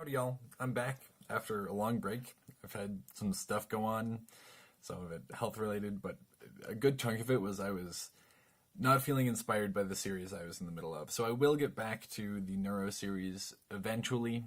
Howdy, y'all. I'm back after a long break. I've had some stuff go on, some of it health related, but a good chunk of it was I was not feeling inspired by the series I was in the middle of. So I will get back to the Neuro series eventually,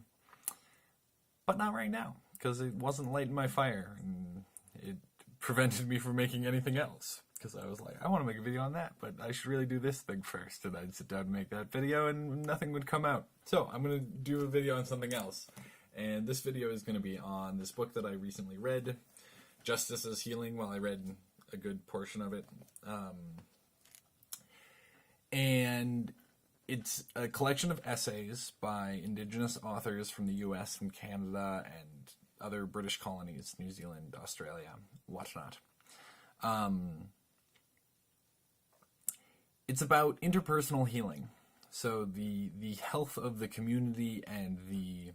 but not right now because it wasn't lighting my fire and it prevented me from making anything else. Because I was like, I want to make a video on that, but I should really do this thing first. And I'd sit down and make that video and nothing would come out. So I'm going to do a video on something else. And this video is going to be on this book that I recently read, Justice is Healing. Well, I read a good portion of it. And it's a collection of essays by Indigenous authors from the US, from Canada, and other British colonies, New Zealand, Australia, whatnot. It's about interpersonal healing. So the health of the community and the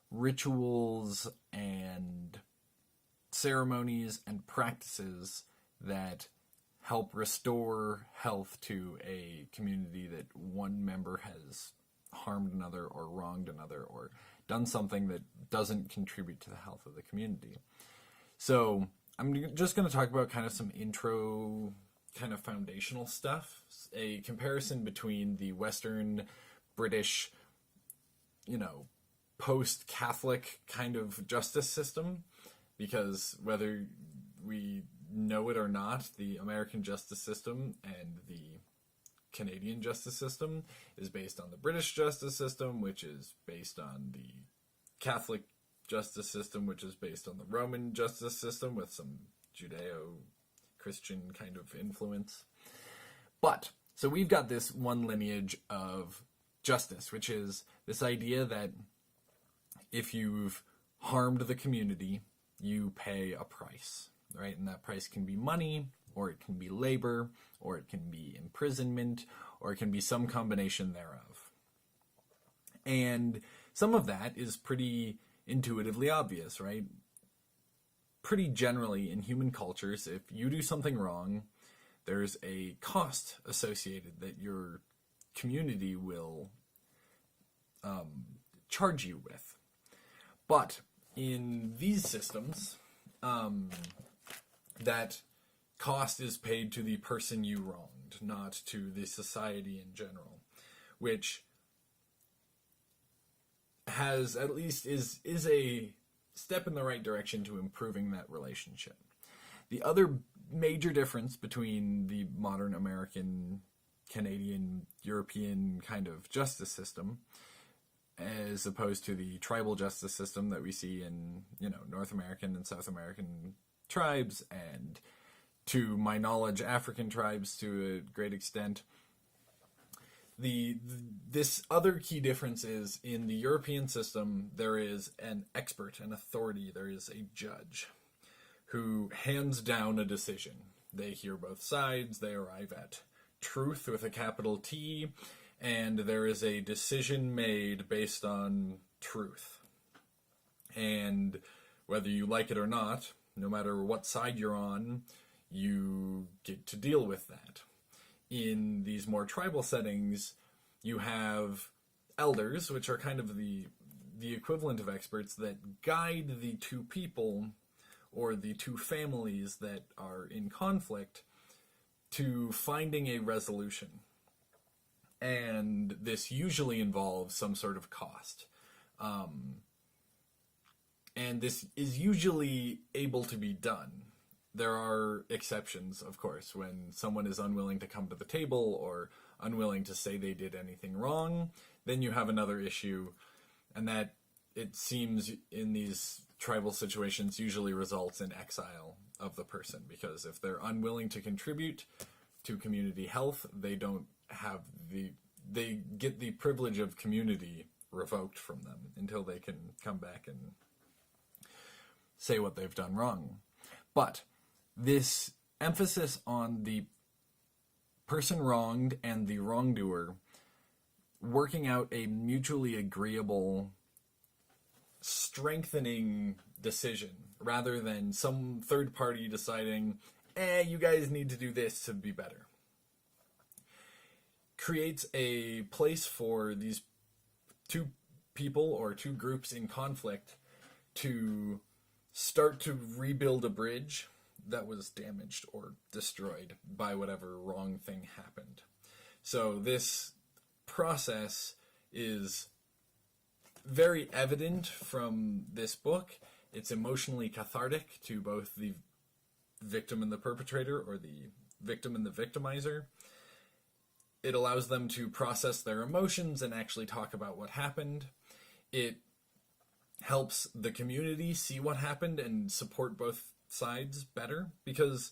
rituals and ceremonies and practices that help restore health to a community that one member has harmed another or wronged another or done something that doesn't contribute to the health of the community. So I'm just going to talk about kind of some intro, kind of foundational stuff, a comparison between the Western British, post-Catholic kind of justice system, because whether we know it or not, the American justice system and the Canadian justice system is based on the British justice system, which is based on the Catholic justice system, which is based on the Roman justice system with some Judeo-Christian kind of influence. But, so we've got this one lineage of justice, which is this idea that if you've harmed the community, you pay a price, right? And that price can be money, or it can be labor, or it can be imprisonment, or it can be some combination thereof. And some of that is pretty intuitively obvious, right? Pretty generally in human cultures, if you do something wrong, there's a cost associated that your community will charge you with. But in these systems, that cost is paid to the person you wronged, not to the society in general, which has at least is a step in the right direction to improving that relationship. The other major difference between the modern American, Canadian, European kind of justice system as opposed to the tribal justice system that we see in, North American and South American tribes, and to my knowledge, African tribes to a great extent. This other key difference is in the European system, there is an expert, an authority, there is a judge who hands down a decision. They hear both sides, they arrive at truth with a capital T, and there is a decision made based on truth. And whether you like it or not, no matter what side you're on, you get to deal with that. In these more tribal settings, you have elders, which are kind of the equivalent of experts that guide the two people or the two families that are in conflict to finding a resolution. And this usually involves some sort of cost. And this is usually able to be done. There are exceptions, of course, when someone is unwilling to come to the table or unwilling to say they did anything wrong, then you have another issue, and that, it seems, in these tribal situations usually results in exile of the person, because if they're unwilling to contribute to community health, they get the privilege of community revoked from them until they can come back and say what they've done wrong. But this emphasis on the person wronged and the wrongdoer working out a mutually agreeable, strengthening decision, rather than some third party deciding, you guys need to do this to be better, creates a place for these two people or two groups in conflict to start to rebuild a bridge that was damaged or destroyed by whatever wrong thing happened. So this process is very evident from this book. It's emotionally cathartic to both the victim and the perpetrator, or the victim and the victimizer. It allows them to process their emotions and actually talk about what happened. It helps the community see what happened and support both sides better, because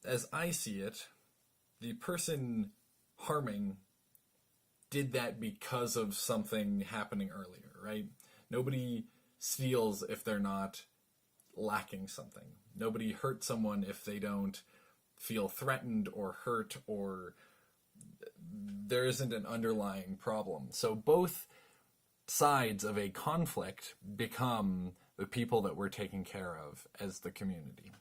as I see it, the person harming did that because of something happening earlier, right? Nobody steals if they're not lacking something. Nobody hurts someone if they don't feel threatened or hurt, or there isn't an underlying problem. So both sides of a conflict become the people that we're taking care of as the community.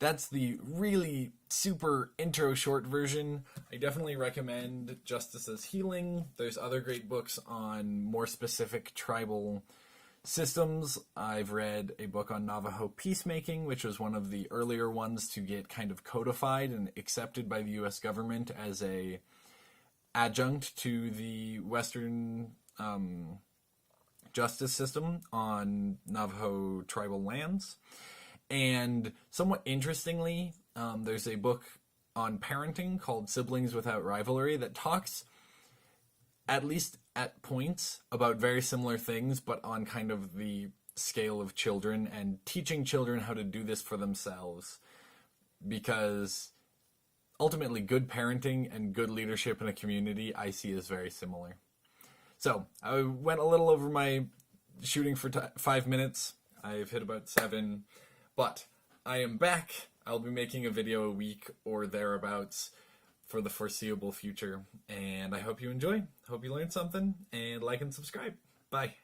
That's the really super intro short version. I definitely recommend Justice as Healing. There's other great books on more specific tribal systems. I've read a book on Navajo peacemaking, which was one of the earlier ones to get kind of codified and accepted by the US government as a adjunct to the Western justice system on Navajo tribal lands. And somewhat interestingly, there's a book on parenting called Siblings Without Rivalry that talks, at least at points, about very similar things, but on kind of the scale of children and teaching children how to do this for themselves. Because ultimately, good parenting and good leadership in a community I see as very similar. So I went a little over my shooting for 5 minutes. I've hit about 7. But I am back. I'll be making a video a week or thereabouts for the foreseeable future. And I hope you enjoy. Hope you learned something. And like and subscribe. Bye.